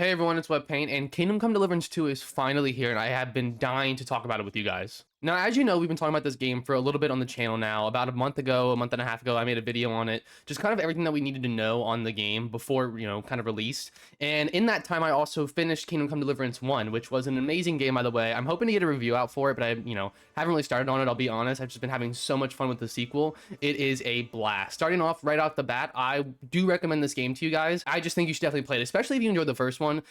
Hey everyone, it's Paint, and Kingdom Come Deliverance 2 is finally here, and I have been dying to talk about it with you guys. Now, as you know, we've been talking about this game for a little bit on the channel now. About a month ago, a month and a half ago, I made a video on it, just kind of everything that we needed to know on the game before, kind of released. And in that time, I also finished Kingdom Come Deliverance 1, which was an amazing game, by the way. I'm hoping to get a review out for it, but I, haven't really started on it, I'll be honest. I've just been having so much fun with the sequel. It is a blast. Starting off right off the bat, I do recommend this game to you guys. I just think you should definitely play it, especially if you enjoyed the first one.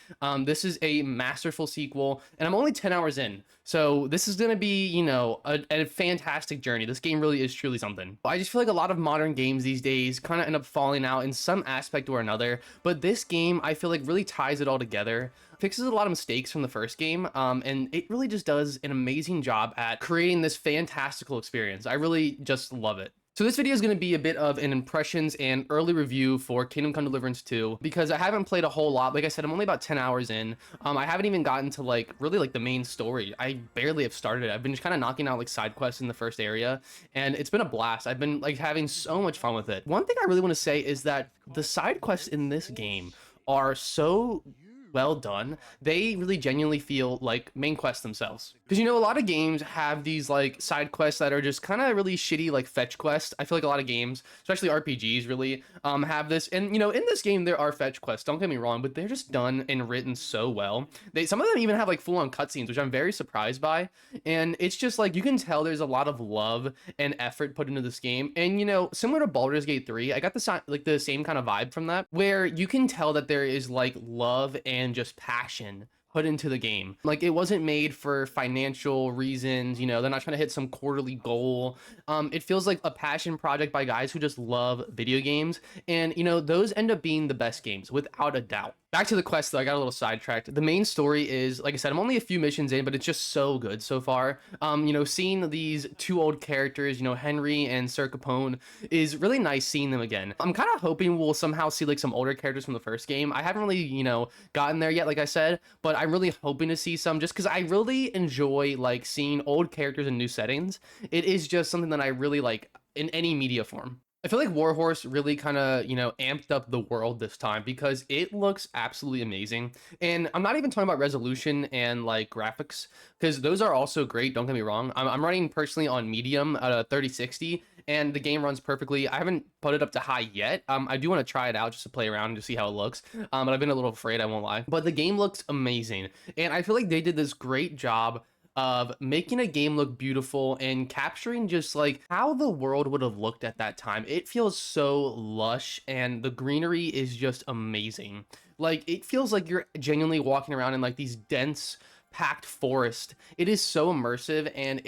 This is a masterful sequel, and I'm only 10 hours in, so this is going to be, a fantastic journey. This game really is truly something. I just feel like a lot of modern games these days kind of end up falling out in some aspect or another, but this game, I feel like, really ties it all together, fixes a lot of mistakes from the first game, and it really just does an amazing job at creating this fantastical experience. I really just love it. So this video is going to be a bit of an impressions and early review for Kingdom Come Deliverance 2, because I haven't played a whole lot. Like I said, I'm only about 10 hours in. I haven't even gotten to really the main story. I barely have started it. I've been just kind of knocking out like side quests in the first area, and it's been a blast. I've been like having so much fun with it. One thing I really want to say is that the side quests in this game are so well done. They really genuinely feel like main quests themselves, because a lot of games have these like side quests that are just kind of really shitty, like fetch quests. I feel like a lot of games, especially RPGs, really have this. And in this game there are fetch quests, don't get me wrong, but they're just done and written so well. Some of them even have like full-on cutscenes, which I'm very surprised by. And it's just like you can tell there's a lot of love and effort put into this game. And similar to Baldur's Gate 3, I got the same kind of vibe from that, where you can tell that there is like love and just passion put into the game. Like, it wasn't made for financial reasons, they're not trying to hit some quarterly goal. It feels like a passion project by guys who just love video games, and those end up being the best games without a doubt. Back to the quest though, I got a little sidetracked. The main story is, like I said, I'm only a few missions in, but it's just so good so far. Seeing these two old characters, Henry and Sir Capone, is really nice seeing them again. I'm kind of hoping we'll somehow see like some older characters from the first game. I haven't really, gotten there yet, like I said, but I'm really hoping to see some, just because I really enjoy like seeing old characters in new settings. It is just something that I really like in any media form. I feel like Warhorse really kind of, amped up the world this time, because it looks absolutely amazing. And I'm not even talking about resolution and like graphics, because those are also great, don't get me wrong. I'm running personally on medium at a 3060, and the game runs perfectly. I haven't put it up to high yet. I do want to try it out just to play around and to see how it looks. But I've been a little afraid, I won't lie. But the game looks amazing. And I feel like they did this great job of making a game look beautiful and capturing just like how the world would have looked at that time. It feels so lush, and the greenery is just amazing. Like, it feels like you're genuinely walking around in like these dense packed forest. It is so immersive, and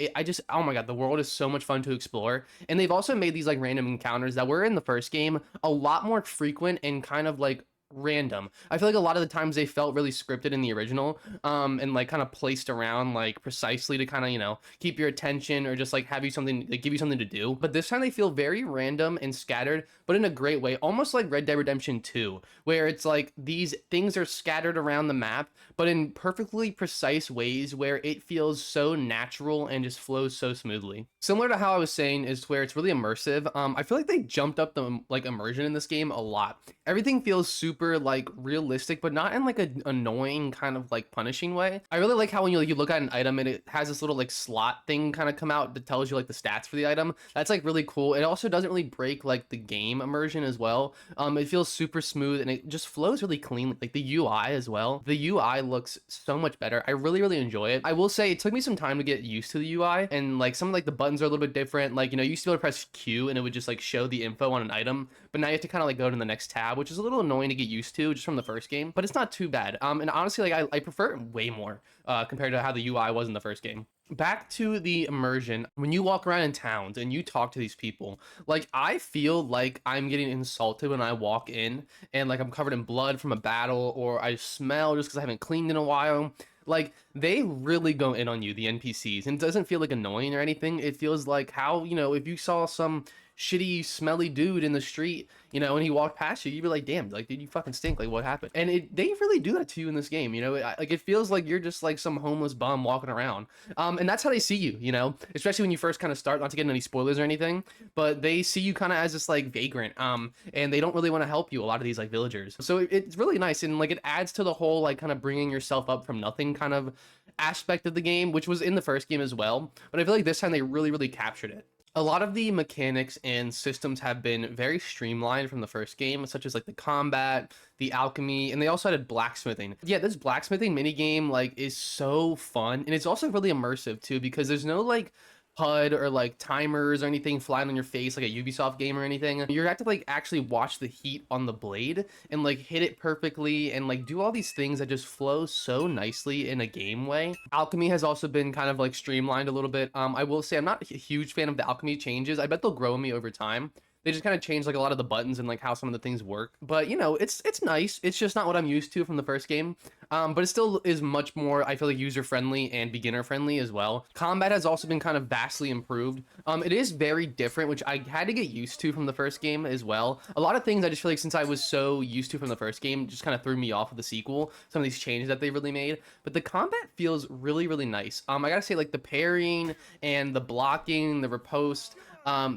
oh my god, the world is so much fun to explore. And they've also made these like random encounters that were in the first game a lot more frequent and kind of like random. I feel like a lot of the times they felt really scripted in the original, and like kind of placed around like precisely to kind of keep your attention, or just like have you something, like give you something to do. But this time they feel very random and scattered, but in a great way, almost like Red Dead Redemption 2, where it's like these things are scattered around the map, but in perfectly precise ways where it feels so natural and just flows so smoothly. Similar to how I was saying is where it's really immersive. I feel like they jumped up the like immersion in this game a lot. Everything feels super like realistic, but not in like an annoying kind of like punishing way. I really like how when you look at an item and it has this little like slot thing kind of come out that tells you like the stats for the item. That's like really cool. It also doesn't really break like the game immersion as well. It feels super smooth, and it just flows really cleanly. Like the UI as well. The UI looks so much better. I really enjoy it. I will say it took me some time to get used to the UI, and like some of like the buttons are a little bit different. Like, you used to be able to press Q and it would just like show the info on an item, but now you have to kind of like go to the next tab, which is a little annoying to get used to just from the first game, but it's not too bad. And honestly, like I prefer it way more compared to how the UI was in the first game. Back to the immersion, when you walk around in towns and you talk to these people, like I feel like I'm getting insulted when I walk in and like I'm covered in blood from a battle, or I smell just because I haven't cleaned in a while. Like, they really go in on you, the NPCs, and it doesn't feel like annoying or anything. It feels like how, if you saw some shitty, smelly dude in the street, you know, and he walked past you, you'd be like, damn, like, dude, you fucking stink. Like, what happened? And they really do that to you in this game, you know. Like, it feels like you're just like some homeless bum walking around. And that's how they see you, you know, especially when you first kind of start, not to get into any spoilers or anything, but they see you kind of as this like vagrant, and they don't really want to help you, a lot of these like villagers. So it's really nice, and like it adds to the whole like kind of bringing yourself up from nothing kind of aspect of the game, which was in the first game as well, but I feel like this time they really captured it. A lot of the mechanics and systems have been very streamlined from the first game, such as like the combat, the alchemy, and they also added blacksmithing. Yeah, this blacksmithing mini game like is so fun, and it's also really immersive too, because there's no like HUD or like timers or anything flying on your face like a Ubisoft game or anything. You have to like actually watch the heat on the blade and like hit it perfectly and like do all these things that just flow so nicely in a game way. Alchemy has also been kind of like streamlined a little bit. I will say I'm not a huge fan of the alchemy changes. I bet they'll grow on me over time. They just kind of changed like a lot of the buttons and like how some of the things work, but you know, it's nice. It's just not what I'm used to from the first game, but it still is much more, I feel like, user friendly and beginner friendly as well. Combat has also been kind of vastly improved. It is very different, which I had to get used to from the first game as well. A lot of things I just feel like, since I was so used to from the first game, just kind of threw me off of the sequel, some of these changes that they really made. But the combat feels really nice. I gotta say, like the parrying and the blocking, the riposte,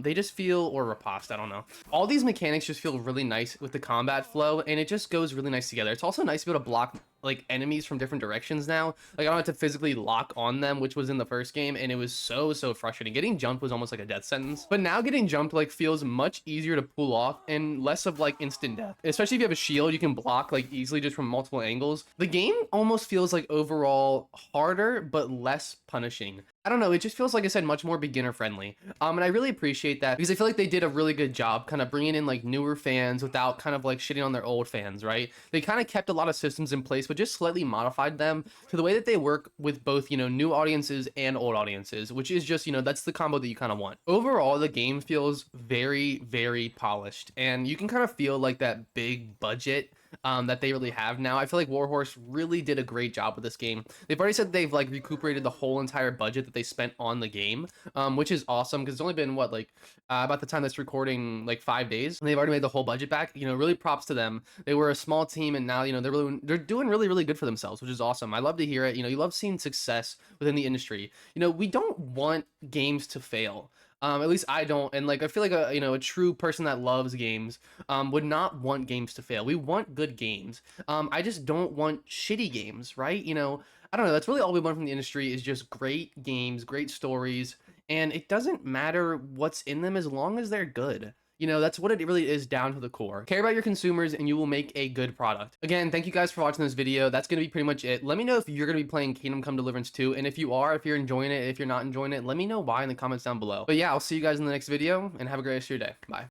they just feel, or riposte, I don't know, all these mechanics just feel really nice with the combat flow, and it just goes really nice together. It's also nice to be able to block like enemies from different directions now. Like I don't have to physically lock on them, which was in the first game, and it was so frustrating. Getting jumped was almost like a death sentence, but now getting jumped like feels much easier to pull off and less of like instant death. Especially if you have a shield, you can block like easily just from multiple angles. The game almost feels like overall harder but less punishing. I don't know, it just feels, like I said, much more beginner friendly. And I really appreciate that, because I feel like they did a really good job kind of bringing in like newer fans without kind of like shitting on their old fans, right? They kind of kept a lot of systems in place, but just slightly modified them to the way that they work with both, you know, new audiences and old audiences, which is just, you know, that's the combo that you kind of want. Overall, the game feels very polished, and you can kind of feel like that big budget that they really have now. I feel like Warhorse really did a great job with this game. They've already said they've like recuperated the whole entire budget that they spent on the game, which is awesome, because it's only been what, like about the time that's recording, like 5 days, and they've already made the whole budget back. You know, really props to them. They were a small team, and now, you know, they're doing really good for themselves, which is awesome. I love to hear it. You know, you love seeing success within the industry. You know, we don't want games to fail. At least I don't, and like I feel like a, you know, a true person that loves games would not want games to fail. We want good games. I just don't want shitty games, right? You know, I don't know. That's really all we want from the industry, is just great games, great stories, and it doesn't matter what's in them as long as they're good. You know, that's what it really is, down to the core. Care about your consumers and you will make a good product. Again, thank you guys for watching this video. That's going to be pretty much it. Let me know if you're going to be playing Kingdom Come Deliverance 2. And if you are, if you're enjoying it, if you're not enjoying it, let me know why in the comments down below. But yeah, I'll see you guys in the next video, and have a great rest of your day. Bye.